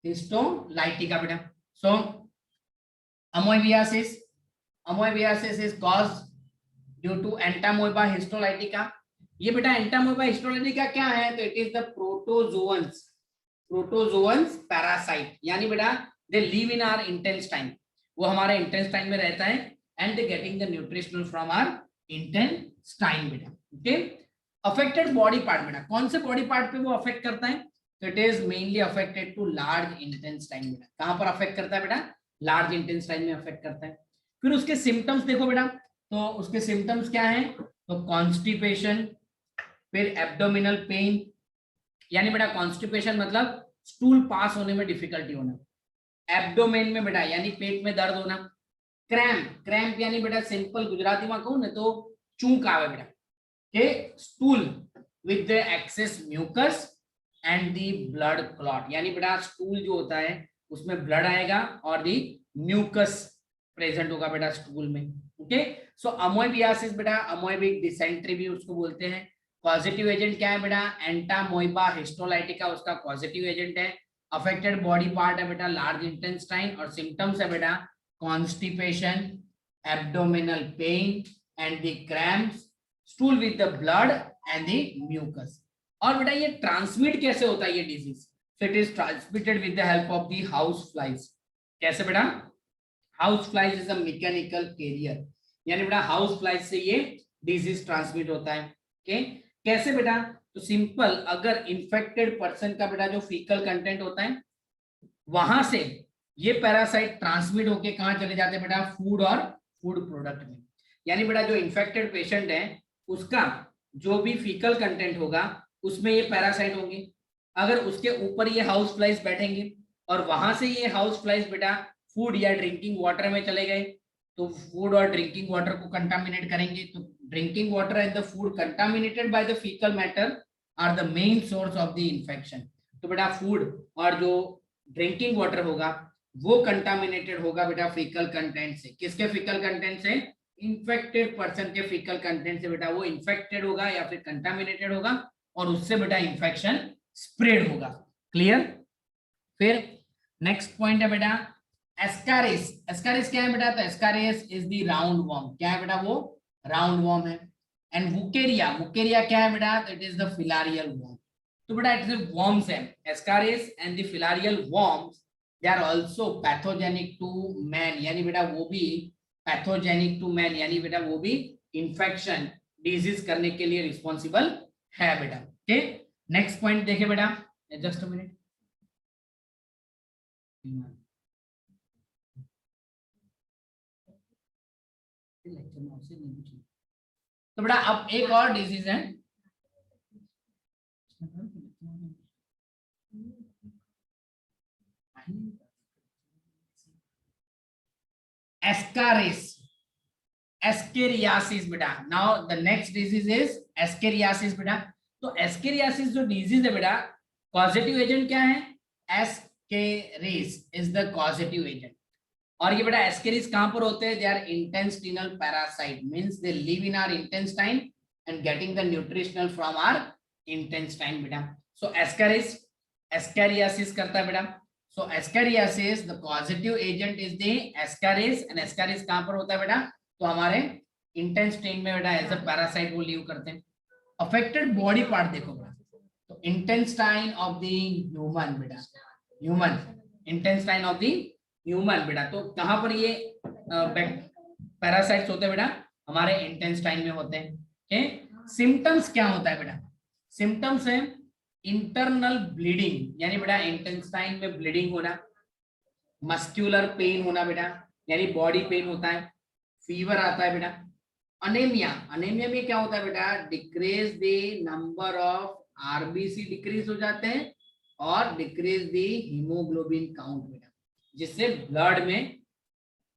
Histolytica बेटा। So amoebiasis, amoebiasis is cause due to entamoeba histolytica. ये बेटा Entamoeba histolytica क्या है, तो it is the protozoans, protozoans parasite, यानी बेटा they live in our intestine, वो हमारे इंटेस्टाइन में रहता है and they getting the nutritional from our intestine बेटा। ओके, अफेक्टेड बॉडी पार्ट बेटा, कौन से बॉडी पार्ट पे वो अफेक्ट करता है, तो it is mainly affected to large intestine बेटा। कहां पर अफेक्ट करता है बेटा, लार्ज इंटेस्टाइन में अफेक्ट करता है। फिर उसके सिम्टम्स देखो बेटा, तो उसके सिम्टम्स क्या हैं, तो कॉन्स्टिपेशन, फिर एब्डोमिनल पेन, यानी बेटा कॉन्स्टिपेशन मतलब स्टूल पास होने में डिफिकल्टी होना, एब्डोमेन में बेटा यानी पेट में दर्द होना, क्रैम्प, क्रैम्प यानी बेटा सिंपल गुजराती में कहूं ना तो चूक आवे बेटा, के stool with the excess mucus and the blood clot, यानी बेटा स्टूल जो होता है उसमें ब्लड आएगा और दी म्यूकस प्रेजेंट होगा बेटा स्टूल में। ओके, सो अमोइबियासिस बेटा, अमोइबिक डिसेंट्री भी उसको बोलते हैं। पॉजिटिव एजेंट क्या है बेटा, एंटामोइबा हिस्टोलाइटिका उसका पॉजिटिव एजेंट है। अफेक्टेड बॉडी पार्ट है बेटा लार्ज इंटेस्टाइन, और सिम्टम्स है बेटा constipation, abdominal pain and the cramps, stool with the blood and the mucus. और बेटा ये ट्रांसमिट कैसे होता है ये disease, so it is transmitted with the help of the house flies. कैसे बेटा, house flies is a mechanical carrier, यानी बेटा हाउस फ्लाइज से ये डिजीज ट्रांसमिट होता है। ओके, कैसे बेटा, तो सिंपल, अगर इन्फेक्टेड पर्सन का बेटा जो फीकल कंटेंट होता है वहां से ये पैरासाइट ट्रांसमिट होके कहां चले जाते हैं बेटा, फूड और फूड प्रोडक्ट में। यानी बेटा जो इन्फेक्टेड पेशेंट है उसका जो भी फीकल कंटेंट होगा उसमें ये पैरासाइट होंगे, अगर उसके ऊपर ये हाउस फ्लाइज बैठेंगे और वहां से ये हाउस फ्लाइज बेटा फूड या ड्रिंकिंग वाटर में चले गए तो फूड और ड्रिंकिंग वाटर को कंटामिनेट करेंगे, तो drinking water and the food contaminated by the faecal matter are the main source of the infection. तो बेटा फूड और जो ड्रिंकिंग वाटर होगा वो कंटामिनेटेड होगा बेटा फीकल कंटेंट से, किसके फीकल कंटेंट से, इन्फेक्टेड पर्सन के फीकल कंटेंट से बेटा वो इन्फेक्टेड होगा या फिर कंटामिनेटेड होगा और उससे बेटा इन्फेक्शन स्प्रेड होगा। क्लियर। फिर नेक्स्ट पॉइंट है बेटा एस्कारिस। एस्कारिस क्या है बेटा, तो ascaris is the round worm, क्या है बेटा, वो राउंड वर्म है। एंड वुकेरिया, वुकेरिया क्या है बेटा, तो it is the filarial worm. तो बेटा इट इज वर्म्स है, ascaris and the filarial worms they are also pathogenic to man, यानी बेटा वो भी पैथोजेनिक टू मैन, यानी बेटा वो भी इंफेक्शन डिजीज करने के लिए रिस्पॉन्सिबल है बेटा। ओके, नेक्स्ट पॉइंट देखे बेटा, जस्ट अ मिनट। तो बेटा अब एक और डिजीज है, एस्कारिस, एस्केरियासिस बेटा। Now the next disease is ascariasis बेटा। तो एस्केरियासिस जो डिजीज है बेटा, पॉजिटिव एजेंट क्या है, ascaris is the positive agent. और ये बेटा एस्केरिस कहां पर होते हैं, they are intestinal parasite, means they live in our intestine and getting the nutritional from our intestine बेटा। सो एस्केरिस एस्केरियासिस करता है बेटा। So ascariasis the positive agent is the ascaris, and ascaris कहां पर होता है बेटा, तो हमारे इंटेस्टाइन में बेटा एज अ पैरासाइट वो लिव करते हैं। अफेक्टेड बॉडी पार्ट देखो बेटा, तो इंटेस्टाइन ऑफ द ह्यूमन बेटा, human intestine of the human बेटा। तो कहां पर ये पैरासाइट्स होते हैं बेटा, हमारे इंटेस्टाइन में होते हैं। ओके, सिम्टम्स क्या होता है बेटा, सिम्टम्स है इंटरनल ब्लीडिंग, यानी बेटा इंटेस्टाइन में ब्लीडिंग होना, मस्क्यूलर पेन होना बेटा, यानी बॉडी पेन होता है, फीवर आता है बेटा, अनेमिया, अनेमिया में क्या होता है बेटा, decrease the number of RBC decrease हो जाते हैं और डिक्रीज द हीमोग्लोबिन काउंट बेटा, जिससे ब्लड में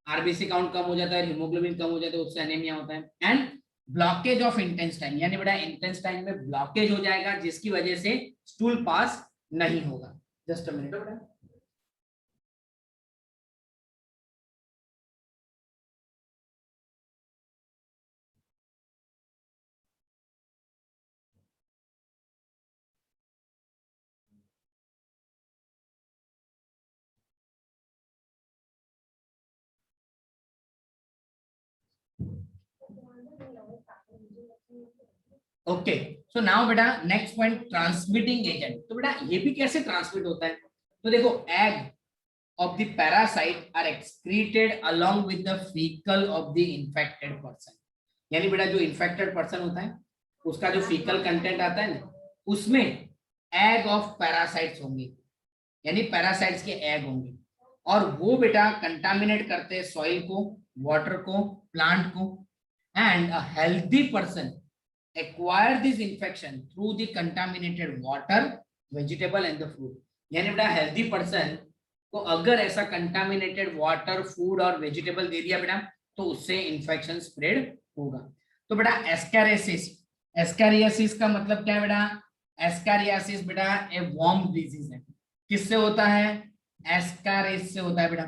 आरबीसी काउंट कम हो जाता है, हीमोग्लोबिन कम हो जाता है, उससे एनीमिया होता है। एंड ब्लॉकेज ऑफ इंटेस्टाइन, यानी बेटा इंटेस्टाइन में ब्लॉकेज हो जाएगा जिसकी वजह से स्टूल पास नहीं होगा। जस्ट अ मिनट बेटा। ओके, सो नाउ बेटा नेक्स्ट पॉइंट, ट्रांसमिटिंग एजेंट। तो बेटा ये भी कैसे ट्रांसमिट होता है? तो देखो, egg of the parasite are excreted along with the fecal of the infected person। यानी बेटा जो इन्फेक्टेड पर्सन होता है उसका जो फीकल कंटेंट आता है ना, उसमें एग ऑफ पैरासाइट्स होंगे, यानी पैरासाइट्स के एग होंगे, और वो बेटा कंटामिनेट करते हैं सॉइल को, वाटर को, प्लांट को। And a healthy person acquire this infection through the contaminated water, vegetable and the fruit। यानी बेटा हेल्दी पर्सन को अगर ऐसा कंटामिनेटेड वाटर, फूड और वेजिटेबल दे दिया बेटा तो उससे इंफेक्शन स्प्रेड होगा। तो बेटा एस्कैरियासिस, एस्कैरियासिस का मतलब क्या है बेटा? एस्कैरियासिस बेटा ए वॉर्म डिजीज है। किससे होता है? एस्कैरिस से होता है बेटा।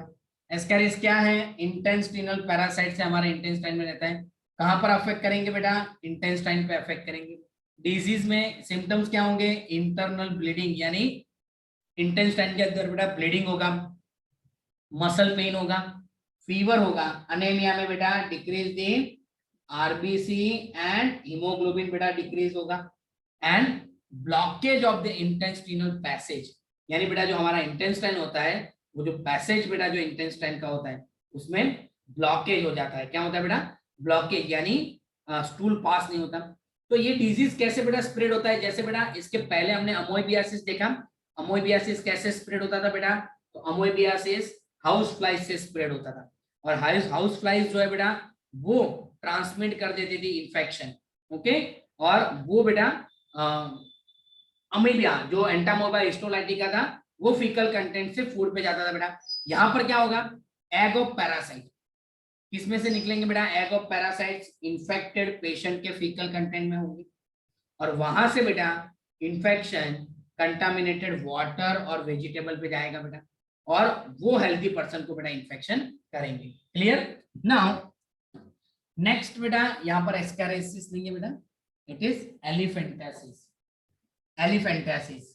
एस्कैरिस क्या है? इंटेस्टाइनल पैरासाइट से हमारे इंटेस्टाइन में रहता है। कहां पर अफेक्ट करेंगे बेटा? इंटेस्टाइन पे अफेक्ट करेंगे। डिजीज में सिम्टम्स क्या होंगे? इंटरनल ब्लीडिंग, यानी इंटेस्टाइन के अंदर बेटा ब्लीडिंग होगा, मसल पेन होगा, फीवर होगा, अनेमिया में बेटा decrease the RBC and haemoglobin बेटा डिक्रीज होगा, and blockage of the intestinal passage, यानी बेटा जो हमारा इंटेस्टाइन होता है वो जो पैसेज बेटा जो इंटेस्टाइन का होता है उसमें ब्लॉकेज हो जाता है। क्या होता है बेटा? ब्लॉकेज, यानी स्टूल पास नहीं होता। तो ये डिजीज कैसे बेटा स्प्रेड होता है? जैसे बेटा इसके पहले हमने अमोइबियासिस देखा। अमोइबियासिस कैसे स्प्रेड होता था बेटा? तो अमोइबियासिस हाउस फ्लाइज से स्प्रेड होता था, और हाउस फ्लाइज जो है बेटा वो ट्रांसमिट कर देती थी इंफेक्शन। ओके, और वो बेटा अमीबिया जो एंटामोबा हिस्टोलाइटिका था वो फीकल कंटेंट से फूड पे जाता था बेटा। यहां पर क्या होगा? एग ऑफ पैरासाइट किसमें से निकलेंगे बेटा? Egg of parasites infected patient के फीकल कंटेंट में होंगे, और वहां से बेटा इंफेक्शन कंटामिनेटेड वाटर और वेजिटेबल पे जाएगा बेटा, और वो हेल्दी पर्सन को बेटा इंफेक्शन करेंगे। क्लियर? नाउ नेक्स्ट बेटा यहां पर एस्कैरियासिस नहीं है बेटा, इट इज एलिफेंटासिस। एलिफेंटासिस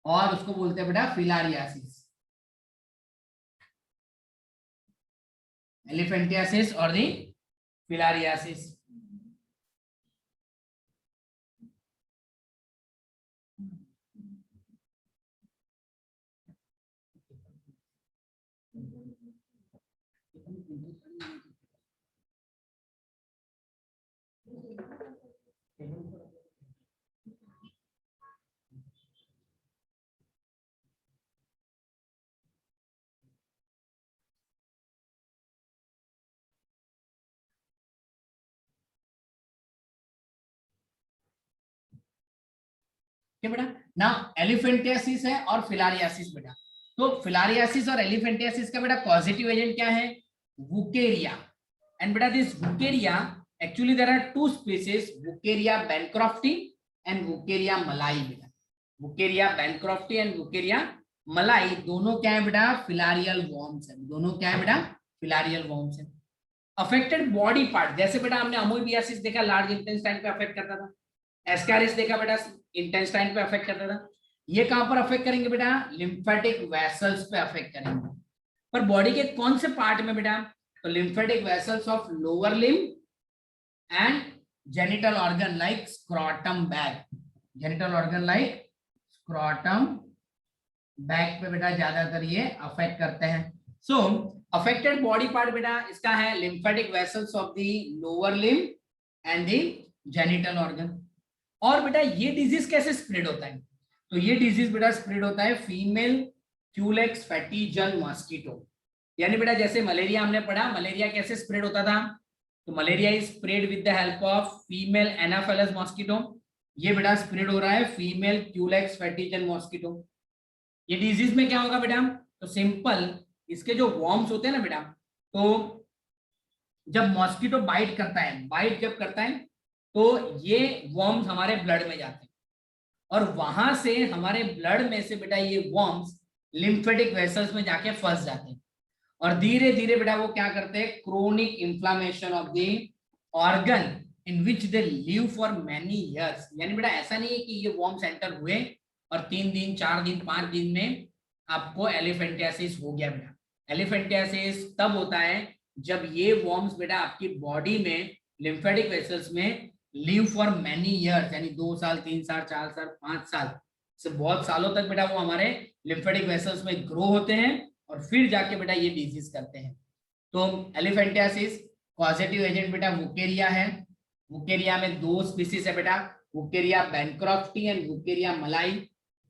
और उसको बोलते हैं बेटा फिलारियासिस। एलिफेंटियासिस और दी फिलारियासिस। बेटा ना एलिफेंटियासिस है और फिलारियासिस बेटा। तो फिलारियासिस और एलिफेंटियासिस का बेटा पॉजिटिव एजेंट क्या है? वुकेरिया। एंड बेटा this wuchereria actually there are two species, wuchereria bancrofti and wuchereria malayi बेटा। वुकेरिया बैनक्रॉफ्टी एंड वुकेरिया मलाई दोनों क्या है बेटा? फिलारियल वॉर्म्स है। दोनों क्या है बेटा? फिलारियल वॉर्म्स है। अफेक्टेड बॉडी पार्ट, जैसे बेटा हमने अमोइबियासिस देखा लार्ज इंटेस्टाइन पे अफेक्ट करता था, एस्कैरिस देखा बेटा इंटेस्टाइन पे अफेक्ट करता था, ये कहां पर अफेक्ट करेंगे बेटा? लिम्फेटिक वेसल्स पे अफेक्ट करेंगे। पर बॉडी के कौन से पार्ट में बेटा? तो lymphatic vessels of lower limb and genital organ like scrotum bag. Genital organ like scrotum bag पे बेटा ज्यादातर ये अफेक्ट करते हैं। सो अफेक्टेड बॉडी पार्ट बेटा इसका है lymphatic vessels of the lower limb and the genital organ. और बेटा ये डिजीज कैसे स्प्रेड होता है? तो ये डिजीज बेटा स्प्रेड होता है फीमेल क्यूलेक्स फैटिजन मॉस्किटो। यानी बेटा जैसे मलेरिया हमने पढ़ा, मलेरिया कैसे स्प्रेड होता था? तो malaria is spread with the help of female anopheles mosquito. ये बेटा स्प्रेड हो रहा है फीमेल क्यूलेक्स फैटिजन मॉस्किटो। ये डिजीज में क्या होगा बेटा? तो सिंपल, इसके जो वॉर्म्स होते हैं ना बेटा, तो जब मॉस्किटो बाइट करता है, बाइट जब करता है तो ये वॉर्म्स हमारे ब्लड में जाते हैं, और वहां से हमारे ब्लड में से बेटा ये वॉर्म्स लिम्फेटिक वेसल्स में जाके फंस जाते हैं, और धीरे धीरे बेटा वो क्या करते हैं? Chronic inflammation of the organ in which they live for many years. यानी बेटा ऐसा नहीं है कि ये वॉर्म्स एंटर हुए और 3 दिन 4 दिन 5 दिन में आपको एलिफेंटियासिस हो गया बेटा। एलिफेंटियासिस तब होता है जब ये वॉर्म्स बेटा आपकी बॉडी में लिम्फेटिक वेसल्स में लिव फॉर मैनी इयर्स, यानी 2 साल 3 साल 4 साल 5 साल से बहुत सालों तक बेटा वो हमारे लिम्फेटिक वेसल्स में ग्रो होते हैं और फिर जाके बेटा ये डिजीज करते हैं। तो एलिफेंटियासिस कॉजेटिव एजेंट बेटा वुकेरिया है। वुकेरिया में 2 स्पीसीज है बेटा, वुकेरिया बैनक्रॉफ्टी एंड वुकेरिया मलाई।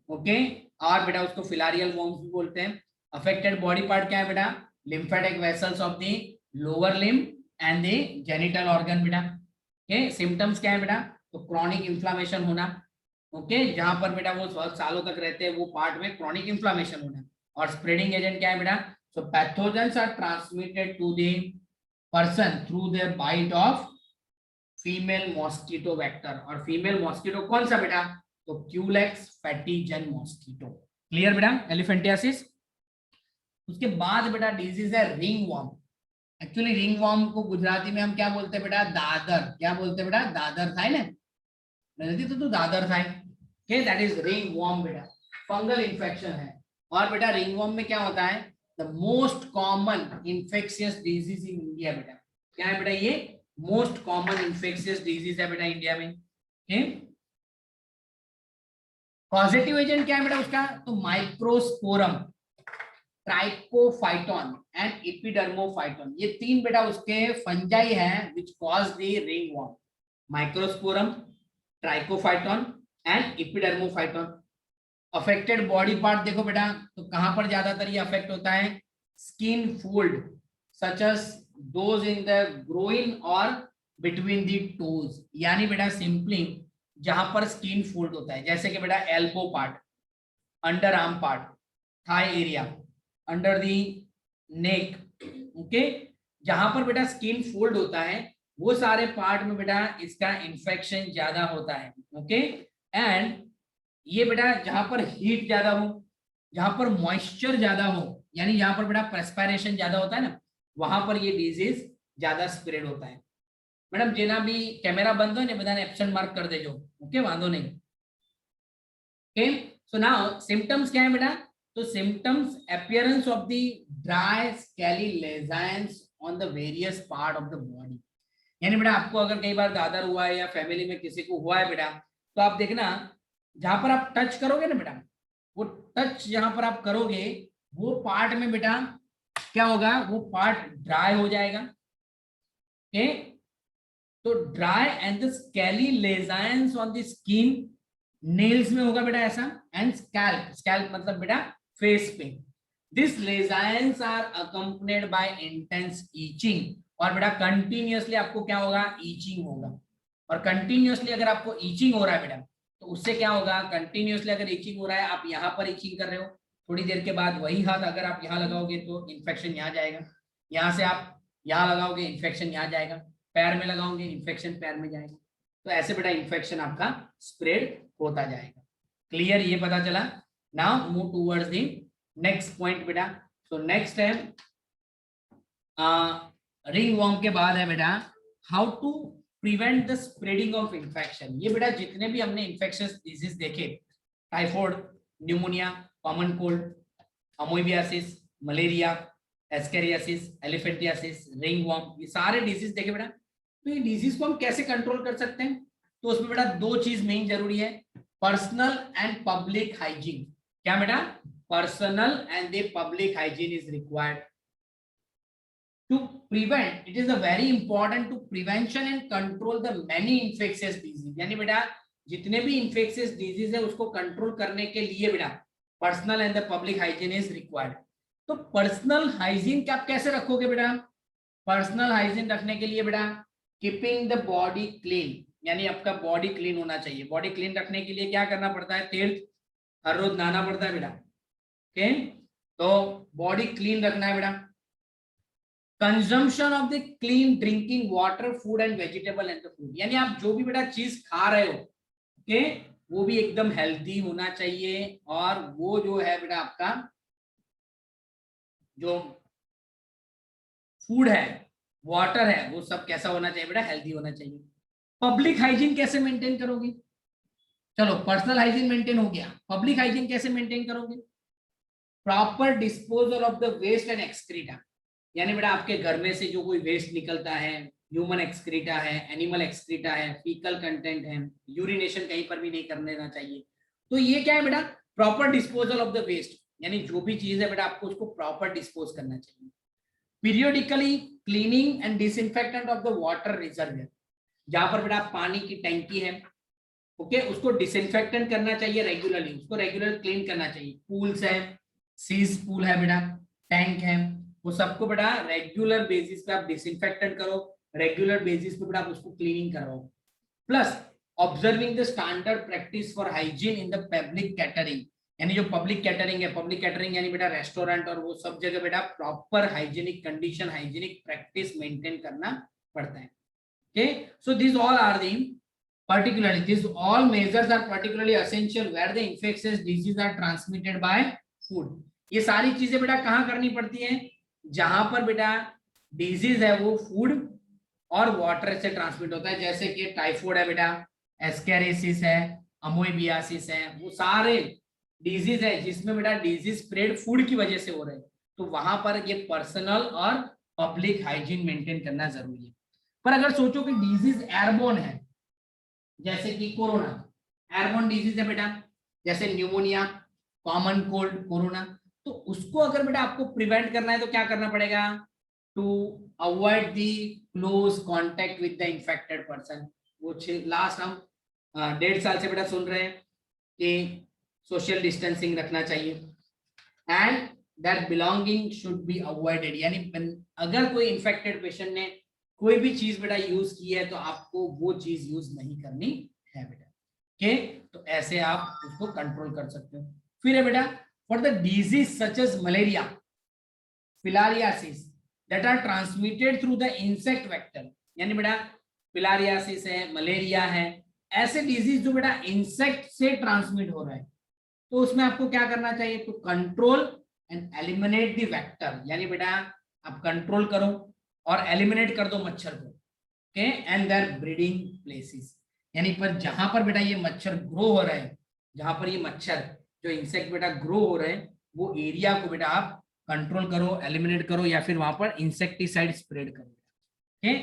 ओके, और बेटा उसको फिलारियल वॉर्म्स भी बोलते हैं। अफेक्टेड बॉडी पार्ट क्या है बेटा, lymphatic vessels of the lower limb and the genital organ बेटा। ओके, सिम्टम्स क्या है बेटा, तो क्रॉनिक इन्फ्लामेशन होना। ओके, जहां पर बेटा वो सालों तक रहते हैं वो पार्ट में क्रॉनिक इन्फ्लामेशन होना। और स्प्रेडिंग एजेंट क्या है बेटा, so pathogens are transmitted to the person through the bite of female mosquito vector. और फीमेल मॉस्किटो कौन सा बेटा, तो क्यूलेक्स फैटीजन मॉस्किटो। क्लियर बेटा एलिफेंटियासिस। उसके बाद बेटा डिजीज है ring worm. Actually ring worm को गुजराती में हम क्या बोलते हैं बेटा, दादर। क्या बोलते हैं बेटा, दादर था ना, नहीं तो दादर था। Okay, that is ringworm बेटा, फंगल इन्फेक्शन है। और बेटा रिंग वॉर्म में क्या होता है, the most common infectious disease in India बेटा। क्या है बेटा, ये मोस्ट कॉमन इन्फेक्शियस डिजीज है बेटा इंडिया में। पॉजिटिव एजेंट क्या है बेटा उसका, तो माइक्रोस्पोरम, ट्राइकोफाइटोन एंड एपिडर्मोफाइटोन। ये 3 बेटा उसके फंजाई हैं which cause the ring worm. Microsporum, trichophyton and epidermophyton. Affected body part देखो बेटा, तो कहां पर ज्यादातर ये अफेक्ट होता है, skin fold such as those in the groin और बिटवीन द टोज। यानी बेटा सिंपली जहां पर स्किन फोल्ड होता है, जैसे कि बेटा elbow part, underarm part, thigh area, under the neck. Okay, जहां पर बेटा स्किन फोल्ड होता है वो सारे पार्ट में बेटा इसका इन्फेक्शन ज्यादा होता है। ओके, एंड ये बेटा जहां पर हीट ज्यादा हो, जहां पर मॉइस्चर ज्यादा हो, यानी जहां पर बेटा प्रेस्पिरेशन ज्यादा होता है ना, वहां पर ये डिजीज ज्यादा स्प्रेड होता है। मैडम जेना भी कैमरा बंद हो ने बधाने एब्सेंट मार्क कर देजो। ओके, वांधो नहीं। ओके, सो नाउ सिम्टम्स क्या है बेटा, तो symptoms appearance of the dry scaly lesions on the various part of the body. यानी बेटा आपको अगर कई बार दादर हुआ है या फैमिली में किसी को हुआ है बेटा, तो आप देखना जहां पर आप टच करोगे ना बेटा, वो टच जहां पर आप करोगे वो पार्ट में बेटा क्या होगा, वो पार्ट ड्राई हो जाएगा। ओके, तो dry and the scaly lesions on the skin, nails में होगा बेटा ऐसा, एंड स्कैल्प, स्कैल्प मतलब बेटा फेस पे। This lesions are accompanied by intense itching. और बेटा कंटिन्यूअसली आपको क्या होगा, ईचिंग होगा। और कंटिन्यूअसली अगर आपको ईचिंग हो रहा है बेटा, तो उससे क्या होगा, कंटिन्यूअसली अगर ईचिंग हो रहा है, आप यहाँ पर ईचिंग कर रहे हो, थोड़ी देर के बाद वही हाथ अगर आप यहाँ लगाओगे तो इन्फेक्शन यहाँ जाएगा, यहाँ से आप यहाँ लगाओगे इन्फेक्शन यहाँ जाएगा, पैर में लगाओगे इन्फेक्शन पैर में जाएगा। तो ऐसे बेटा इन्फेक्शन आपका स्प्रेड होता जाएगा। क्लियर, ये पता चला। Now move towards the next point बेटा। सो नेक्स्ट है रिंग वॉर्म के बाद है बेटा how to prevent the spreading of infection. ये बेटा जितने भी हमने इन्फेक्शियस डिजीज देखे, typhoid, pneumonia, common cold, amoebiasis, malaria, ascariasis, elephantiasis, ringworm, ये सारे डिजीज देखे बेटा। तो ये डिजीज को हम कैसे कंट्रोल कर सकते हैं, तो उसमें बेटा 2 चीज मेन जरूरी है, पर्सनल एंड पब्लिक हाइजीन। क्या बेटा, personal and the public hygiene is required to prevent. It is a very important to prevention and control the many infectious disease। यानी बेटा जितने भी infectious disease है उसको कंट्रोल करने के लिए बेटा personal and the public hygiene is required. तो पर्सनल हाइजीन क्या आप कैसे रखोगे बेटा, पर्सनल हाइजीन रखने के लिए बेटा कीपिंग द बॉडी क्लीन, यानी आपका बॉडी क्लीन होना चाहिए। बॉडी क्लीन रखने के लिए क्या करना पड़ता है, तीर्थ, हर रोज नहाना पड़ता है बेटा। ओके, तो बॉडी क्लीन रखना है बेटा। Consumption of the clean drinking water, food and vegetable and the food, यानी आप जो भी बेटा चीज खा रहे हो, ओके, वो भी एकदम हेल्थी होना चाहिए। और वो जो है बेटा आपका जो फूड है, वाटर है, वो सब कैसा होना चाहिए बेटा, हेल्थी होना चाहिए। पब्लिक हाइजीन कैसे मेंटेन करोगे, चलो पर्सनल हाइजीन मेंटेन हो गया, पब्लिक हाइजीन कैसे मेंटेन करोगे, proper disposal of the waste and excreta, यानी बेटा आपके घर में से जो कोई वेस्ट निकलता है, ह्यूमन एक्सक्रीटा है, एनिमल एक्सक्रीटा है, फीकल कंटेंट है, यूरिनेशन कहीं पर भी नहीं करने देना चाहिए। तो ये क्या है बेटा, proper disposal of the waste, यानी जो भी चीज है बेटा आपको उसको प्रॉपर डिस्पोज करना चाहिए। Periodically cleaning and disinfectant of the water reservoir, जहां पर बेटा पानी की टैंकी है, ओके, उसको डिसइंफेक्टेंट करना चाहिए रेगुलरली, उसको रेगुलर क्लीन करना चाहिए। पूल्स है, सीज पूल है बेटा, टैंक है, वो सबको बेटा रेगुलर बेसिस पे आप डिसइंफेक्टेंट करो, रेगुलर बेसिस पे बेटा आप उसको क्लीनिंग करवाओ। Plus observing the standard practice for hygiene in the public catering, यानी जो पब्लिक कैटरिंग है, पब्लिक कैटरिंग यानी बेटा रेस्टोरेंट और वो सब जगह बेटा proper hygienic condition, hygienic practice maintain करना पड़ता है। Okay, so this all are the particularly these all measures are particularly essential where the infectious diseases are transmitted by food। ये सारी चीजें बेटा कहाँ करनी पड़ती हैं, जहां पर बेटा डिजीज है वो फूड और वाटर से ट्रांसमिट होता है, जैसे कि टाइफाइड है बेटा, एस्केरिसिस है, अमोइबियासिस है, वो सारे डिजीज है जिसमें बेटा डिजीज स्प्रेड फूड की वजह से हो रहे हैं। तो वहां पर ये पर्सनल और पब्लिक हाइजीन मेंटेन करना जरूरी है। पर अगर सोचो कि डिजीज एयरबोर्न है, जैसे कि कोरोना एयरबोर्न डिजीज है बेटा, जैसे न्यूमोनिया, कॉमन कोल्ड, कोरोना, तो उसको अगर बेटा आपको प्रिवेंट करना है तो क्या करना पड़ेगा, to avoid the close contact with the infected person. वो लास्ट हम 1.5 साल से बेटा सुन रहे हैं कि सोशल डिस्टेंसिंग रखना चाहिए and that belonging should be avoided, यानी अगर कोई इन्फेक्टेड पेशेंट ने कोई भी चीज बेटा यूज की है तो आपको वो चीज यूज नहीं करनी है बेटा। ओके, तो ऐसे आप उसको कंट्रोल कर सकते हो। फिर है बेटा for the disease such as malaria, filariasis that are transmitted through the insect vector, यानी बेटा फिलारियासिस है, मलेरिया है, ऐसे डिजीज जो बेटा इंसेक्ट से ट्रांसमिट हो रहा है, तो उसमें आपको क्या करना चाहिए, to control and eliminate the vector, यानी बेटा आप कंट्रोल करो और एलिमिनेट कर दो मच्छर को, okay, and there breeding places, यानी पर जहां पर बेटा ये मच्छर ग्रो हो रहे हैं, जहां पर ये मच्छर जो इंसेक्ट बेटा ग्रो हो रहे हैं, वो एरिया को बेटा आप कंट्रोल करो, एलिमिनेट करो, या फिर वहां पर इंसेक्टिसाइड स्प्रेड करो। Okay,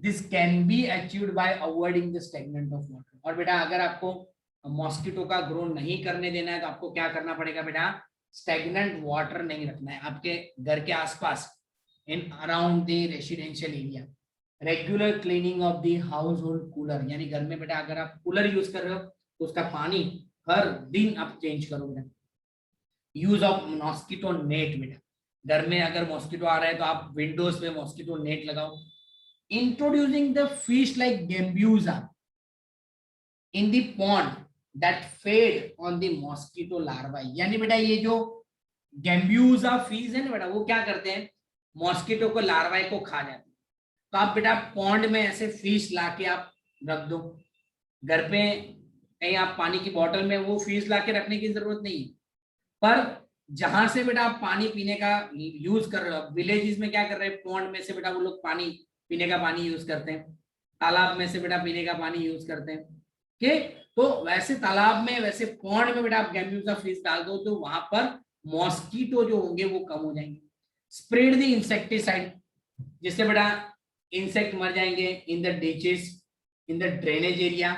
this can be achieved by avoiding the stagnant of water. और बेटा अगर आपको मॉस्किटो का ग्रो नहीं करने देना है तो आपको क्या करना पड़ेगा बेटा, स्टैग्नेंट वाटर नहीं रखना है आपके घर के आसपास, in around the residential area, regular cleaning of the household cooler, यानी घर में बेटा अगर आप कूलर यूज कर रहे हो तो उसका पानी हर दिन आप चेंज करो बेटा। यूज ऑफ मॉस्किटो नेट, बेटा घर में अगर मॉस्किटो आ रहा है तो आप विंडोज पे मॉस्किटो नेट लगाओ। Introducing the fish like gambusia in the pond that fed on the mosquito larva, यानी बेटा ये जो गेम्ब्यूजा फिश है ना बेटा, वो क्या करते हैं, मॉस्किटो को लार्वाई को खा जाते हैं। तो आप बेटा पॉन्ड में ऐसे फिश लाके आप रख दो घर पे, कहीं आप पानी की बोतल में वो फिश लाके रखने की जरूरत नहीं है, पर जहां से बेटा आप पानी पीने का यूज कर रहे हो, विलेजेस में क्या कर रहे हैं, पॉन्ड में से बेटा वो लोग पानी पीने का पानी यूज करते हैं, तालाब में से बेटा पीने का पानी यूज करते हैं। ओके, तो वैसे तालाब में, वैसे पॉन्ड में बेटा आप गेम्ब्यूजा फिश डाल दो तो वहां पर मॉस्किटो जो होंगे वो कम हो जाएंगे। स्प्रेड द इंसेक्टिसाइड, जिससे बेटा इंसेक्ट मर जाएंगे in the ditches, in the drainage area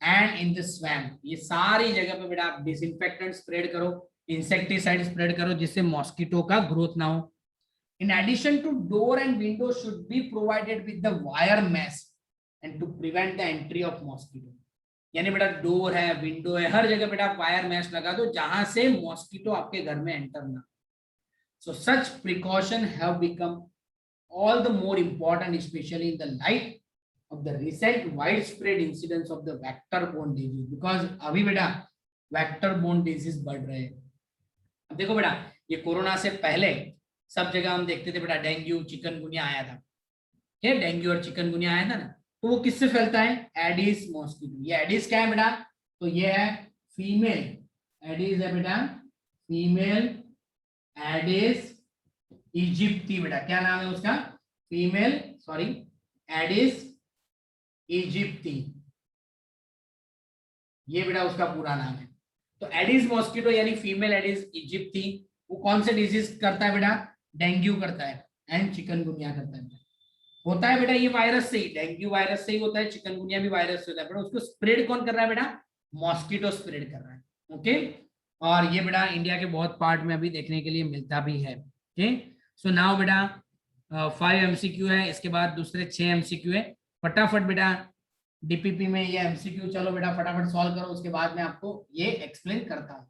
and in the swamp, ये सारी जगह पे बेटा आप डिसइंफेक्टेंट स्प्रेड करो, इंसेक्टिसाइड स्प्रेड करो, जिससे मॉस्किटो का ग्रोथ ना हो। In addition to door and window should be provided with the wire mesh and to prevent the entry of mosquito, यानी बेटा डोर है, विंडो है, हर जगह बेटा वायर मैश लगा दो जहां से मॉस्किटो आपके घर में एंटर ना। So such precaution have become all the more important, especially in the light of the recent widespread incidence of the vector-borne disease, because अभी बेटा vector-borne disease बढ़ रहे हैं। अब देखो बेटा ये कोरोना से पहले सब जगह हम देखते थे बेटा डेंगू, चिकनगुनिया आया था, क्या डेंगू और चिकनगुनिया आया था ना, तो वो किससे फैलता है, एडिस मॉस्किटो। ये एडिस क्या है बेटा, तो ये है फीमेल एडिस है बेटा, फीमेल एडिस इजिप्टी, बेटा क्या नाम है उसका, फीमेल सॉरी एडिस इजिप्टी, ये बेटा उसका पूरा नाम है। तो एडिस मॉस्किटो यानी फीमेल एडिस इजिप्टी वो कौन से डिजीज करता है बेटा? डेंगू करता है एंड चिकनगुनिया करता है। होता है बेटा ये वायरस से ही, डेंगू वायरस से ही होता है, चिकनगुनिया भी वायरस से होता है, बेटा उसको स्प्रेड कौन कर रहा है बेटा? मॉस्किटो स्प्रेड कर रहा है। ओके, और ये बेटा इंडिया के बहुत पार्ट में अभी देखने के लिए मिलता भी है। ओके, सो नाउ बेटा 5 MCQ है, इसके बाद दूसरे 6 MCQ है। फटाफट बेटा डीपीपी में ये MCQ चलो बेटा फटाफट सॉल्व करो, उसके बाद मैं आपको ये एक्सप्लेन करता हूँ।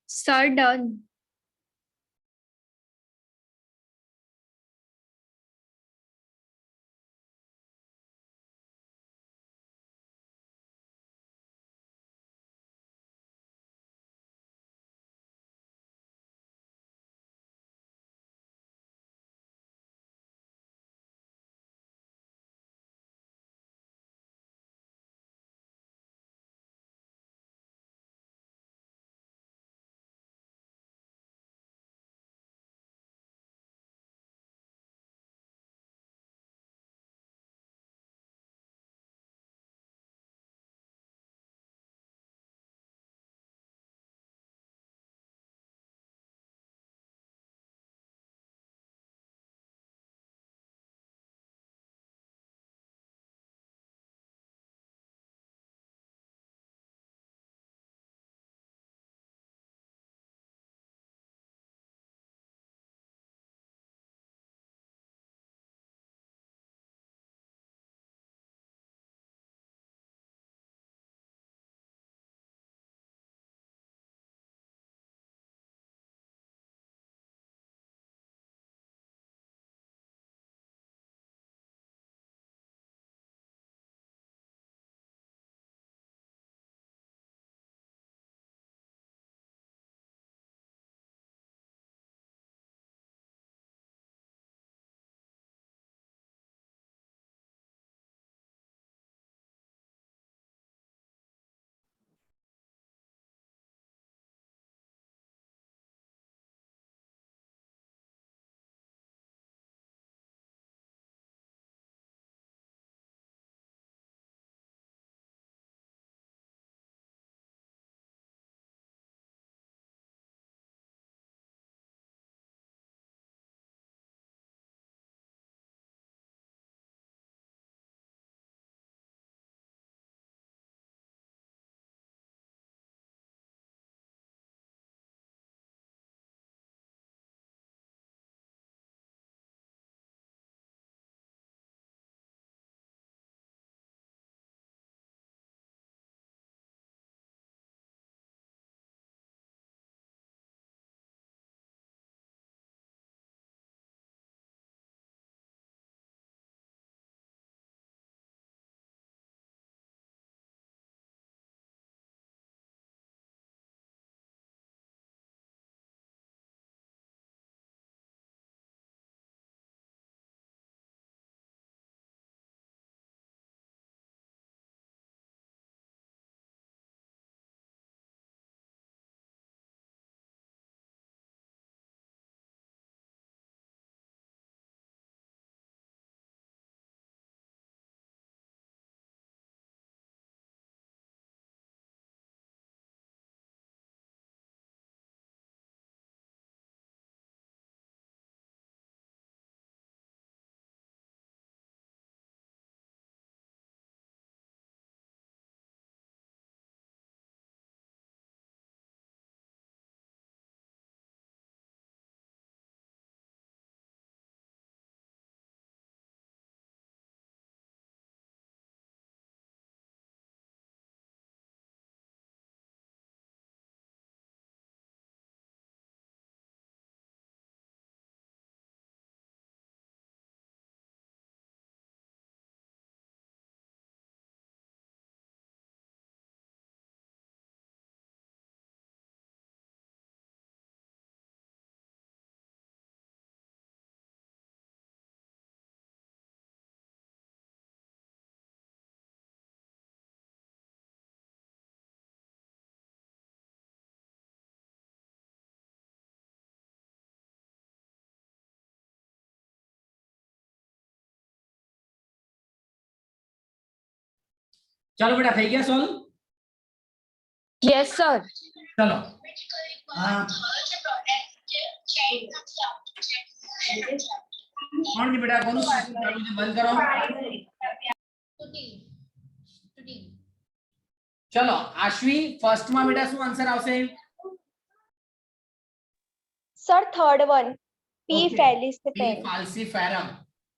Sir, done. चलो बेटा થઈ ગયા સોલ્વ Yes, sir. चलो हाँ कौन जी बेटा कौन चालू છે બંધ કરો चलो आश्वी फर्स्ट में बेटा શું आंसर આવશે Sir, third one. P. Okay. falciparum. P. falciparum.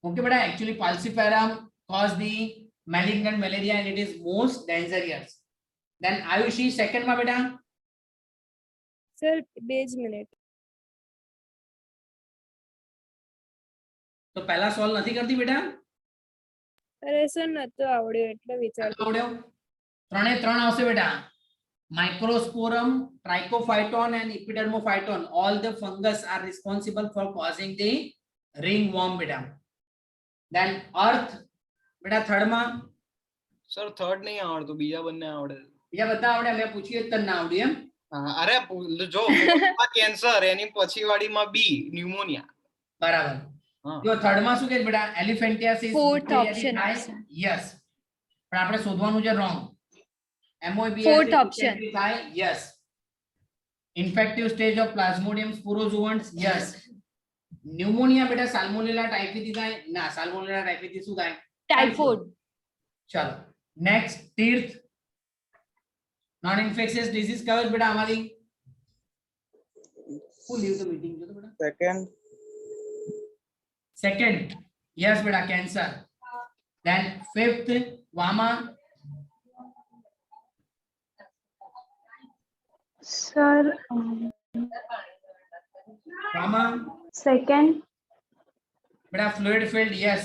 Okay, बेटा actually falciparum cause the malignant malaria and it is most dangerous. Then Ayushi second में बेटा Sir, बेज minute. तो पहला सॉल्व નથી કરતી बेटा અરે સર નતો આવડ્યો એટલે વિચાર આવડ્યો ત્રણે ત્રણ આવશે બેટા Microsporum, Trichophyton and Epidermophyton, all the fungus are responsible for causing the ringworm बेटा. Then earth बेटा थर्ड में सर थर्ड नहीं आवड़તું બીજા બંને આવડે બીજા બધા આવડે મેં પૂછ્યું જ તને ના આવડ્યું એમ અરે જો કેન્સર એની પછી વાળીમાં બી ન્યુમોનિયા બરાબર જો થર્ડ માં શું કે બેટા એલિફેન્ટિયાસિસ Fourth option. યસ પણ આપણે શોધવાનું છે રોંગ એમઓબીએસ Fourth option. થાય yes infective stage of plasmodium sporozoites yes pneumonia બેટા સાલ્મોનેલા ટાઇફીથી થાય ના સાલ્મોનેલા ટાઇફીથી શું થાય Typhoid. ચલો next Tirth non infectious disease કયો છે બેટા આમાંથી who leave the meeting જો તો બેટા second yes beta cancer then fifth vama Sir, vama second. beta fluid filled yes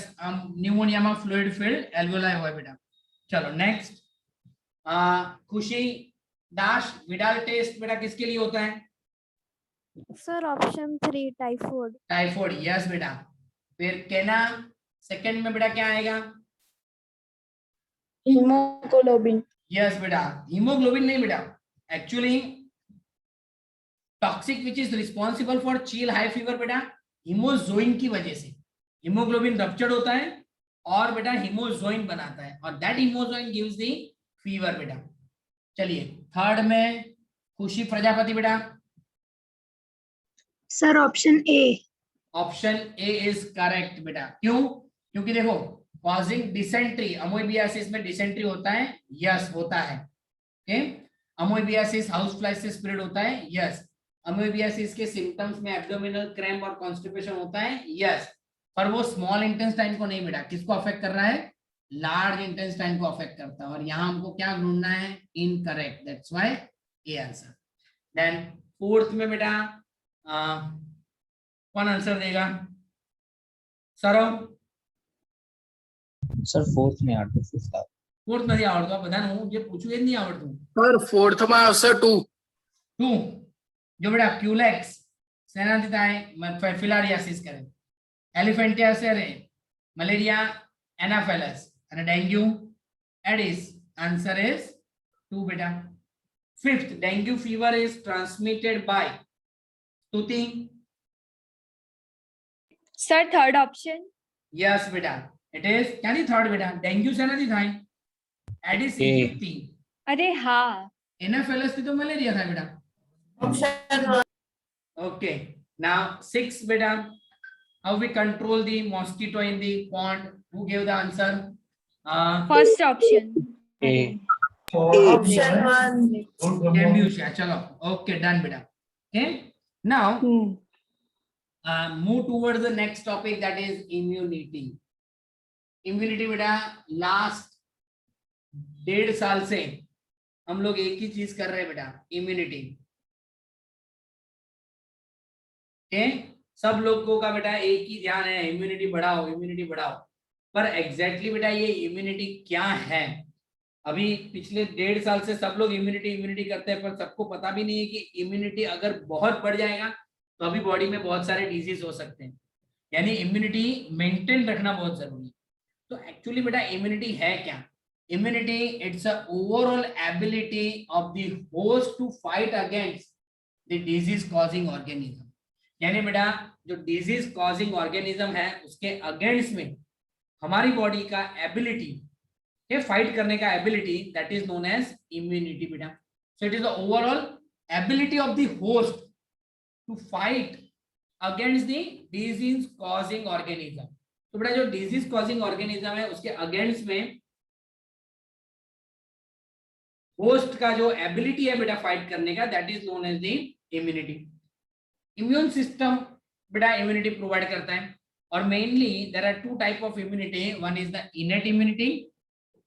pneumonia में fluid filled alveoli हुआ बेटा चलो next खुशी दाश विडाल टेस्ट बेटा किसके लिए होता है Sir, option 3, typhoid. Typhoid yes बेटा फिर केना सेकंड में बेटा क्या आएगा Hemoglobin. यस बेटा हीमोग्लोबिन नहीं बेटा actually toxic which is responsible for चील हाई फीवर बेटा हीमोजोइन की वजह से हीमोग्लोबिन रप्चर्ड होता है और बेटा हीमोजोइन बनाता है और that hemozoin gives the fever बेटा चलिए थर्ड में खुशी प्रजापति बेटा Sir, option A. Option A is correct बेटा क्यों क्योंकि देखो कॉजिंग डिसेंट्री अमोइबियासिस में डिसेंट्री होता है यस होता है ओके अमोइबियासिस हाउस फ्लाई से स्प्रेड होता है यस अमोइबियासिस के सिम्टम्स में एब्डोमिनल क्रैम्प और कॉन्स्टिपेशन होता है यस पर वो स्मॉल इंटेस्टाइन को नहीं बेटा किसको अफेक्ट कर रहा है लार्ज इंटेस्टाइन को अफेक्ट करता है और यहाँ हमको क्या ढूंढना है incorrect that's why A answer then fourth में बेटा कौन आंसर देगा सरो सर फोर्थ में आवડતું ફિફ્થ फोर्थ નથી આવડતું આ બધાને હું જે પૂછું એ જ નહીં આવડતું સર ફોર્થ માં આવશે 2 2 જો બેટા ક્યુલેક્સ સેનાથી થાય ફિલારિયાસિસ કરે એલિફેન્ટિયાસિસ રે મલેરિયા એનાફેલસ અને ડેન્ગ્યુ એડિસ આન્સર ઇઝ 2 બેટા fifth dengue fever is transmitted by Stuti Sir, third option. Yes बेटा इट इज क्यानी थर्ड बेटा डेंग्यू सेनाથી થાય એડિસ ઇજિપ્ટી अरे हाँ. एनाफेलस થી તો મલેરિયા થાય બેટા okay now 6 beta how we control the mosquito in the pond who gave the answer First option. A Option 1. Debussy चलो okay done beta okay now move towards the next topic that is immunity immunity beta last 1.5 साल से हम लोग एक ही चीज कर रहे हैं बेटा इम्यूनिटी सब लोगों का बेटा एक ही ध्यान है इम्यूनिटी बढ़ाओ पर एग्जैक्टली बेटा ये इम्यूनिटी क्या है अभी पिछले 1.5 साल से सब लोग इम्यूनिटी करते हैं पर सबको पता भी नहीं है कि इम्यूनिटी अगर बहुत बढ़ जाएगा तो अभी बॉडी में बहुत सारे डिजीज हो सकते हैं यानी इम्यूनिटी मेंटेन रखना बहुत जरूरी है तो एक्चुअली बेटा इम्यूनिटी है क्या immunity it's a overall ability of the host to fight against the disease causing organism यानी बेटा जो डिजीज कॉजिंग ऑर्गेनिज्म है उसके अगेंस्ट में हमारी बॉडी का एबिलिटी ये फाइट करने का ability, that is known as immunity बेटा. So it is the overall ability of the host to fight against the disease causing organism. तो बेटा जो डिजीज कॉजिंग ऑर्गेनिज्म है उसके अगेंस्ट में होस्ट का जो एबिलिटी है बेटा फाइट करने का, that is known as the immunity. Immune system बेटा इम्यूनिटी प्रोवाइड करता है, और mainly there are two type of immunity. One is the innate immunity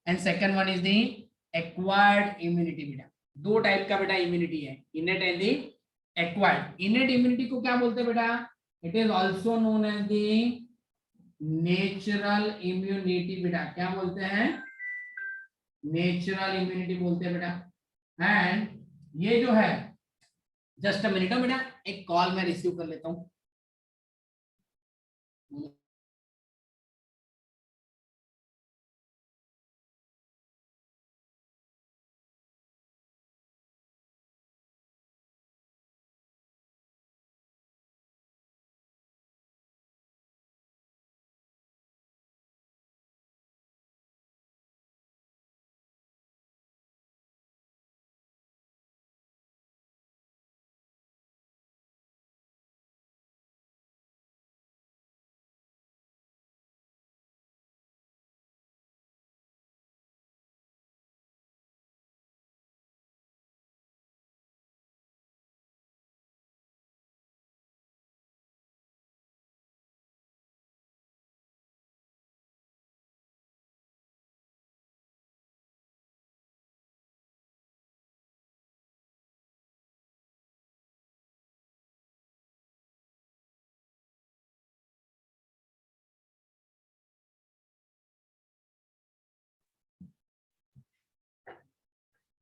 and second one is the acquired immunity. बेटा दो टाइप का बेटा इम्यूनिटी है, innate and the acquired. Innate immunity को क्या बोलते हैं बेटा? It is also known as the natural immunity. बेटा क्या बोलते हैं? नेचुरल इम्यूनिटी बोलते हैं बेटा. एंड ये जो है, जस्ट अ मिनट बेटा, एक कॉल मैं रिसीव कर लेता हूं.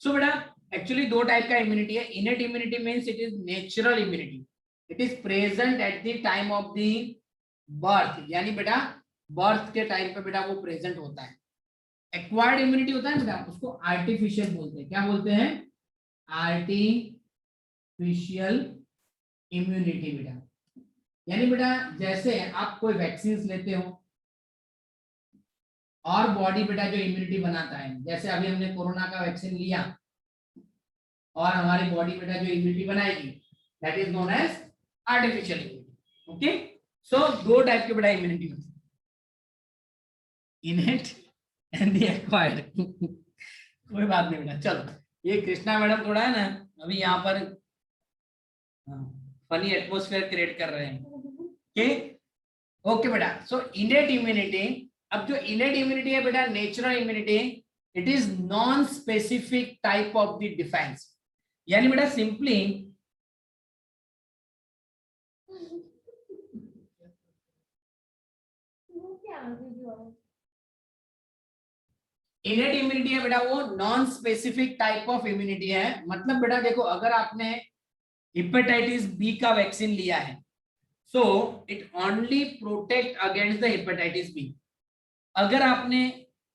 सो बेटा एक्चुअली दो टाइप का इम्यूनिटी है. Innate immunity means it is natural immunity, it is present at the time of the birth, यानी बेटा बर्थ के टाइम पे बेटा वो प्रेजेंट होता है. एक्वायर्ड इम्यूनिटी होता है बेटा, उसको आर्टिफिशियल बोलते हैं. क्या बोलते हैं? आर्टिफिशियल इम्यूनिटी बेटा. यानी बेटा जैसे आप कोई वैक्सीन लेते हो और बॉडी बेटा जो इम्यूनिटी बनाता है, जैसे अभी हमने कोरोना का वैक्सीन लिया और हमारी बॉडी बेटा जो इम्यूनिटी बनाएगी, that is known as artificial immunity. Okay, so दो टाइप के बेटा इम्यूनिटी होती है, इनेट एंड द एक्वायर्ड. कोई बात नहीं बेटा, चलो ये कृष्णा मैडम थोड़ा है ना अभी यहाँ पर फनी एटमोस्फेयर क्रिएट कर रहे हैं. ओके बेटा, सो इनेट इम्यूनिटी. अब जो इनेट इम्यूनिटी है बेटा, natural immunity, it is non specific type of the defence. यानी बेटा सिंपली इनेट इम्यूनिटी है बेटा वो non specific type of immunity है. मतलब बेटा देखो, अगर आपने हेपेटाइटिस बी का वैक्सीन लिया है, so it only protect against the hepatitis B. अगर आपने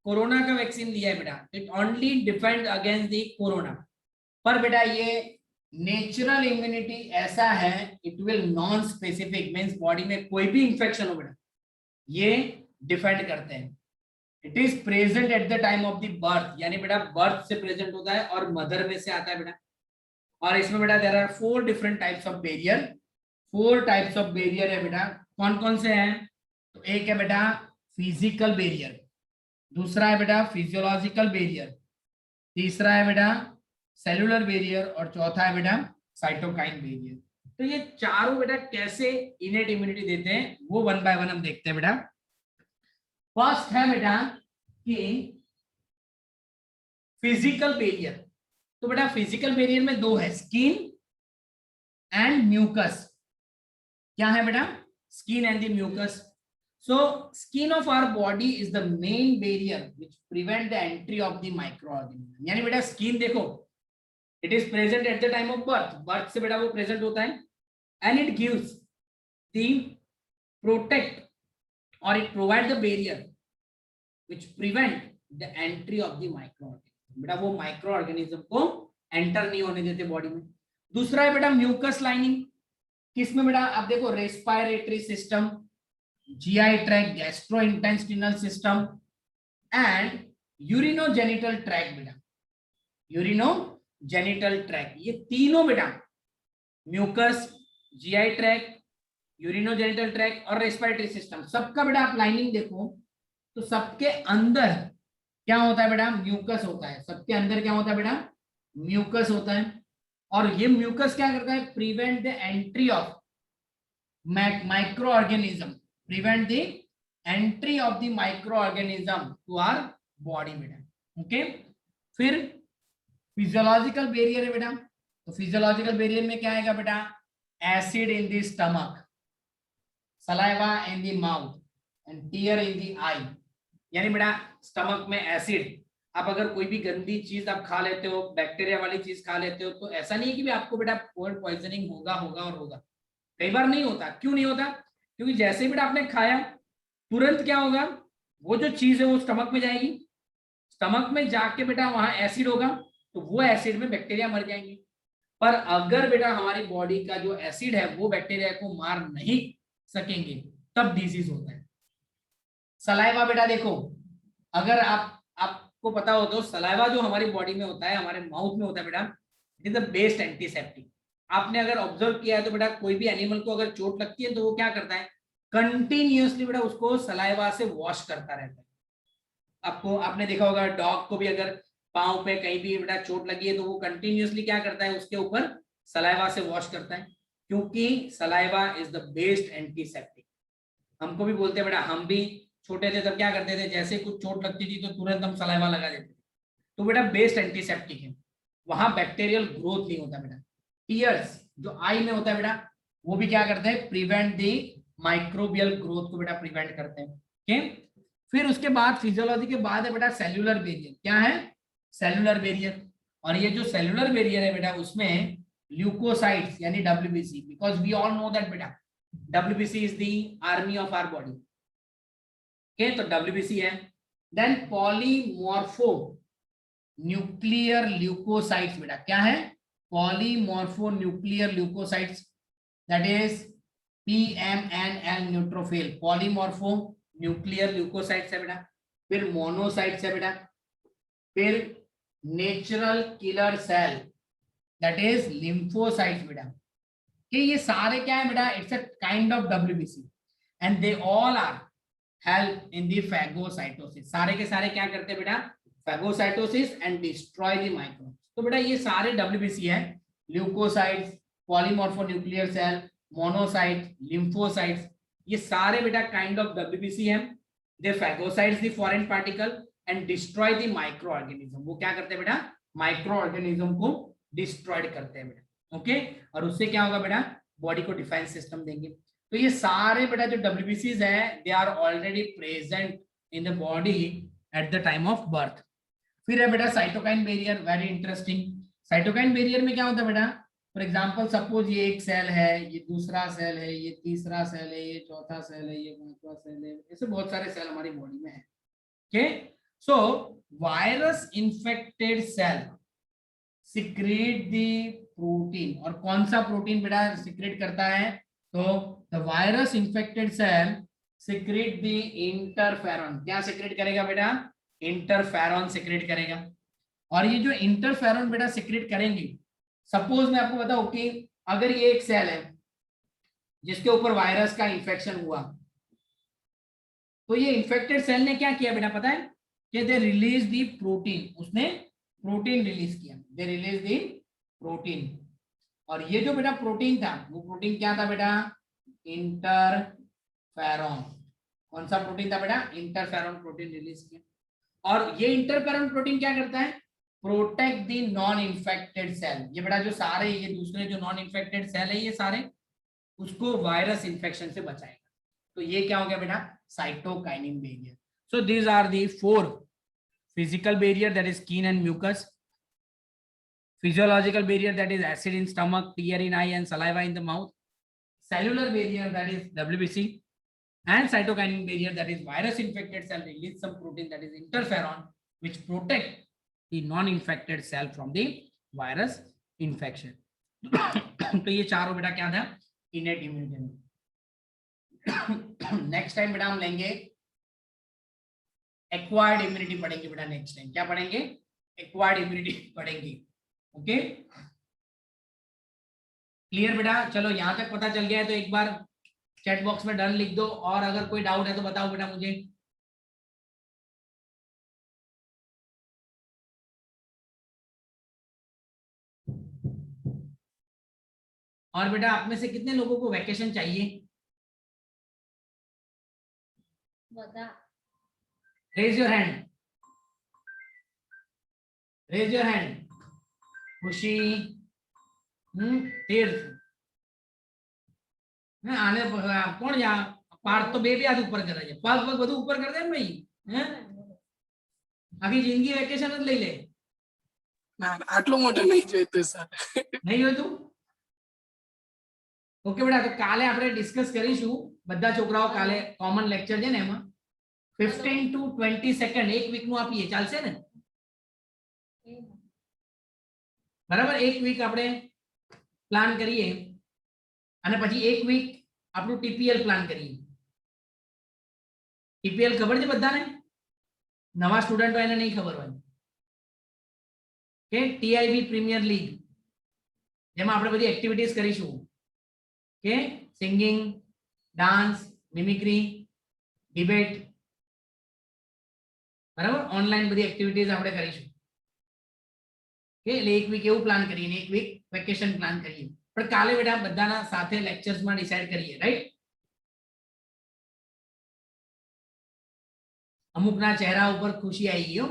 कोरोना का वैक्सीन लिया है बेटा, it only defend against the corona. पर बेटा ये नेचुरल इम्यूनिटी ऐसा है, it will non specific means body में कोई भी इंफेक्शन हो बेटा ये डिफेंड करते हैं. It is present at the time of the birth, यानी बेटा बर्थ से प्रेजेंट होता है और मदर में से आता है बेटा. और इसमें बेटा there are 4 different types of barrier. 4 types of barrier है बेटा. कौन कौन से हैं? तो एक है बेटा फिजिकल बैरियर, दूसरा है बेटा फिजियोलॉजिकल बैरियर, तीसरा है बेटा सेलुलर बैरियर, और चौथा है बेटा साइटोकाइन बैरियर. तो ये चारों बेटा कैसे इनेट इम्यूनिटी देते हैं वो वन बाय वन हम देखते हैं बेटा. फर्स्ट है बेटा कि फिजिकल बैरियर. तो बेटा फिजिकल बैरियर में दो है, स्किन एंड म्यूकस. क्या है बेटा? Skin and the mucus. So skin of our body is the main barrier which prevent the entry of the microorganism. यानी बेटा स्किन देखो, it is present at the time of birth. birth से बेटा वो present होता है, and it gives the protect or it provide the barrier which prevent the entry of the microorganism. बेटा वो microorganism को enter नहीं होने देते बॉडी में. दूसरा है बेटा म्यूकस लाइनिंग. किसमें बेटा? अब देखो respiratory system, GI tract, gastrointestinal system and urinogenital tract बेटा, यूरिनोजेनिटल ट्रैक, ये तीनों बेटा mucus, GI tract, urinogenital tract और रेस्पिरेटरी सिस्टम, सबका बेटा आप लाइनिंग देखो तो सबके अंदर क्या होता है बेटा, म्यूकस होता है। सबके अंदर क्या होता है बेटा, म्यूकस होता है। और ये म्यूकस क्या करता है, prevent the entry of micro organism, prevent the entry of the micro organism to our body बेटा। ओके, फिर फिजियोलॉजिकल बैरियर है बेटा, तो फिजियोलॉजिकल बैरियर में क्या आएगा बेटा, acid in the stomach, saliva in the mouth and tear in the eye. यानी बेटा स्टमक में एसिड, आप अगर कोई भी गंदी चीज आप खा लेते हो, बैक्टीरिया वाली चीज खा लेते हो, तो ऐसा नहीं है कि भी आपको बेटा फूड पॉइजनिंग होगा और होगा। कई बार नहीं होता। क्यों नहीं होता, क्योंकि जैसे ही बेटा आपने खाया तुरंत क्या होगा, वो जो चीज है वो स्टमक में जाएगी, स्टमक में जाके बेटा वहां एसिड होगा, तो वो एसिड में बैक्टीरिया मर जाएंगे। पर अगर बेटा हमारी बॉडी का जो एसिड है वो बैक्टीरिया को मार नहीं सकेंगे, तब डिजीज होता है। सलाइवा बेटा देखो, अगर आपको पता हो तो सलाइवा जो हमारी बॉडी में होता है, हमारे माउथ में होता है बेटा, it is the best antiseptic. आपने अगर ऑब्जर्व किया है तो बेटा कोई भी एनिमल को अगर चोट लगती है तो वो क्या करता है, कंटिन्यूअसली बेटा उसको सलाइवा से वॉश करता रहता है। आपने देखा होगा डॉग को भी अगर पांव पे कहीं भी बेटा चोट लगी है तो वो कंटिन्यूअसली क्या करता है, उसके ऊपर सलाइवा से वॉश करता है, क्योंकि saliva is the best antiseptic. हमको भी बोलते हैं बेटा, हम भी छोटे थे तब क्या करते थे, जैसे कुछ चोट लगती थी तो तुरंत हम सलाइवा लगा देते थे, तो बेटा बेस्ट एंटीसेप्टिक है, वहां बैक्टीरियल ग्रोथ नहीं होता बेटा। टीयर्स जो आई में होता है बेटा, वो भी क्या करते हैं, प्रिवेंट द माइक्रोबियल ग्रोथ को बेटा प्रिवेंट करते हैं। ओके, फिर उसके बाद फिजियोलॉजी के बाद है बेटा सेल्यूलर बैरियर। क्या है, सेल्यूलर बैरियर। और ये जो सेल्यूलर बैरियर है बेटा, उसमें ल्यूकोसाइट्स यानी WBC, because we all know that बेटा WBC is the army of our body. Okay, तो डब्ल्यूबीसी है। देन पॉलीमॉर्फो न्यूक्लियर ल्यूकोसाइट्स बेटा, क्या है, polymorpho nuclear leucocytes, that is PMNL neutrophil, polymorpho nuclear leucocytes है बेटा। फिर मोनोसाइट्स है बेटा, फिर natural killer cell that is lymphocytes बेटा। कि ये सारे क्या है बेटा, it's a kind of WBC and they all are help in the phagocytosis. सारे के सारे क्या करते हैं बेटा, phagocytosis and destroy the microbes. तो बेटा ये सारे WBC है, leucocytes, polymorphonuclear cell, monocyte, lymphocytes, ये सारे बेटा काइंड ऑफ WBC है। They phagocytes the foreign particle and destroy the micro organism. वो क्या करते हैं बेटा, माइक्रो ऑर्गेनिज्म को डिस्ट्रॉयड करते हैं बेटा। ओके, और उससे क्या होगा बेटा, बॉडी को डिफेंस सिस्टम देंगे। तो ये सारे बेटा जो WBCs है, they are already present in the body at the time of birth. फिर है बेटा cytokine barrier, very interesting. Cytokine barrier में क्या होता है बेटा, फॉर एग्जांपल सपोज ये एक सेल है, ये दूसरा सेल है, ये तीसरा सेल है, ये चौथा सेल है, ये पांचवा सेल है, ऐसे बहुत सारे सेल हमारी बॉडी में है। Okay, so virus infected cell secrete the protein, और कौन सा प्रोटीन बेटा सिक्रेट करता है, तो the virus infected cell secrete the interferon. क्या सिक्रेट करेगा बेटा, इंटरफेरॉन सिक्रेट करेगा। और ये जो इंटरफेरॉन बेटा सिक्रेट करेंगे, सपोज मैं आपको बताऊं कि अगर ये एक सेल है जिसके ऊपर वायरस का इंफेक्शन हुआ, तो ये इंफेक्टेड सेल ने क्या किया बेटा पता है, कि दे रिलीज दी प्रोटीन, उसने प्रोटीन रिलीज किया, दे रिलीज दी प्रोटीन। और ये जो बेटा प्रोटीन था, वो प्रोटीन क्या था बेटा, इंटरफेरॉन। कौन सा प्रोटीन था बेटा, इंटरफेरॉन प्रोटीन रिलीज किया। और ये इंटरफेरॉन प्रोटीन क्या करता है, protect the non infected cell. ये बेटा जो सारे ये दूसरे जो नॉन इन्फेक्टेड सेल है, ये सारे उसको वायरस इन्फेक्शन से बचाएगा। तो ये क्या हो गया बेटा, cytokinin barrier. So these are the 4 physical barrier, that is skin and mucus; physiological barrier, that is acid in stomach, tear in eye and saliva in the mouth; cellular barrier, that is WBC; and cytokinin barrier, that is virus infected cell release some protein, that is interferon, which protect the non infected cell from the virus infection. तो ये चारों बेटा क्या था, innate immunity में। Next time बेटा हम लेंगे एक्वायर्ड इम्यूनिटी पढ़ेंगे बेटा नेक्स्ट टाइम। क्या पढ़ेंगे? एक्वायर्ड इम्यूनिटी पढ़ेंगे। ओके क्लियर बेटा? चलो यहाँ तक पता चल गया है तो एक बार चैट बॉक्स में डन लिख दो, और अगर कोई डाउट है तो बताओ बेटा मुझे। और बेटा आप में से कितने लोगों को वैकेशन चाहिए? Raise your hand, raise your hand. खुशी, तीर्थ, आने कौन यहाँ पार्थ तो बेबी हाथ ऊपर कर रही है, पग पग બધું ऊपर कर दे भाई हैं? आखी जिंदगी वेकेशन જ લઈ લે। ના આટલું મોટું નહીં જોઈતું સર। નહીં જોઈતું? ઓકે બેટા, તો કાલે આપણે ડિસ્કસ કરીશું બધા છોકરાઓ, કાલે કોમન લેક્ચર છે ને એમાં 15 to 20 સેકન્ડ એક વીક નું આપીએ, ચાલશે ને? બરાબર, એક વીક આપણે પ્લાન કરીએ અને પછી એક વીક આપણું ટીપીએલ પ્લાન કરીએ। ટીપીએલ ખબર છે બધાને? નવા સ્ટુડન્ટ હોય એને નહીં ખબર હોય કે ટીઆઈબી પ્રીમિયર લીગ, જેમાં આપણે બધી એક્ટિવિટીઝ કરીશું કે સિંગિંગ, ડાન્સ, મિમિક્રી, ડિબેટ, બરાબર, ઓનલાઈન બધી એક્ટિવિટીઝ આપણે કરીશું કે એટલે એક વીક એવું પ્લાન કરીએ ને એક વીક વેકેશન પ્લાન કરીએ। પણ કાલે બેટા બધાના સાથે લેક્ચર્સમાં ડિસાઈડ કરીએ, રાઈટ? અમુકના ચહેરા ઉપર ખુશી આવી ગઈ હો,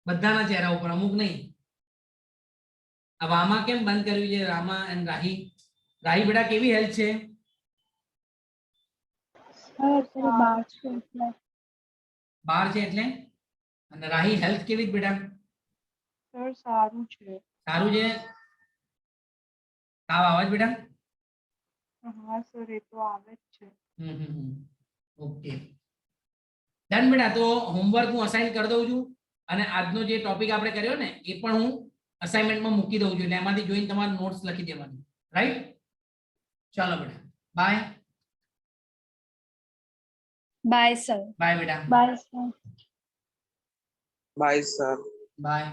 બધાના ચહેરા ઉપર, અમુક નહીં। આ વામા કેમ બંધ કર્યું છે? રામા એન્ડ રાહી, રાહી બેટા કેવી હેલ્થ છે? બાર છે એટલે? અને રાહી હેલ્થ કેવી બેટા? સર સારું છે। સારું છે? તાવ આવે છે બેટા? હા સર એ તો આવે જ છે। ઓકે ડન બેટા, તો હોમવર્ક હું અસાઇન કરી દઉં છું અને આજનો જે ટોપિક આપણે કર્યો ને એ પણ હું અસાઇનમેન્ટમાં મૂકી દઉં છું, એટલે એમાંથી જોઈને તમારે નોટ્સ લખી દેવાની, રાઈટ? ચાલો બેટા, બાય બાય સર। બાય બેટા, bye sir. Bye sir. By.